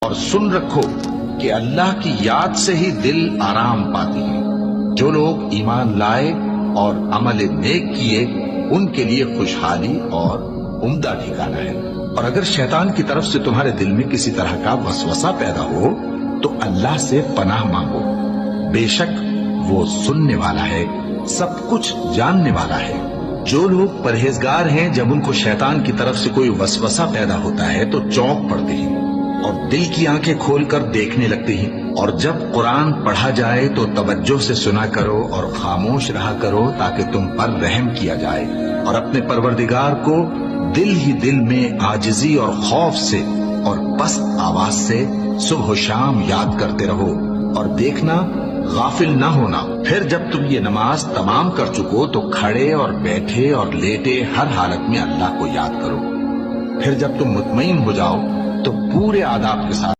اور سن رکھو کہ اللہ کی یاد سے ہی دل آرام پاتی ہیں۔ جو لوگ ایمان لائے اور عمل نیک کیے ان کے لیے خوشحالی اور عمدہ ٹھکانہ ہے۔ اور اگر شیطان کی طرف سے تمہارے دل میں کسی طرح کا وسوسہ پیدا ہو تو اللہ سے پناہ مانگو، بے شک وہ سننے والا ہے، سب کچھ جاننے والا ہے۔ جو لوگ پرہیزگار ہیں جب ان کو شیطان کی طرف سے کوئی وسوسہ پیدا ہوتا ہے تو چونک پڑتے ہیں اور دل کی آنکھیں کھول کر دیکھنے لگتے ہیں، اور جب قرآن پڑھا جائے تو توجہ سے سنا کرو اور خاموش رہا کرو تاکہ تم پر رحم کیا جائے، اور اپنے پروردگار کو دل ہی دل میں عاجزی اور خوف سے اور پست آواز سے صبح و شام یاد کرتے رہو، اور دیکھنا غافل نہ ہونا۔ پھر جب تم یہ نماز تمام کر چکو تو کھڑے اور بیٹھے اور لیٹے ہر حالت میں اللہ کو یاد کرو۔ پھر جب تم مطمئن ہو جاؤ تو پورے آداب کے ساتھ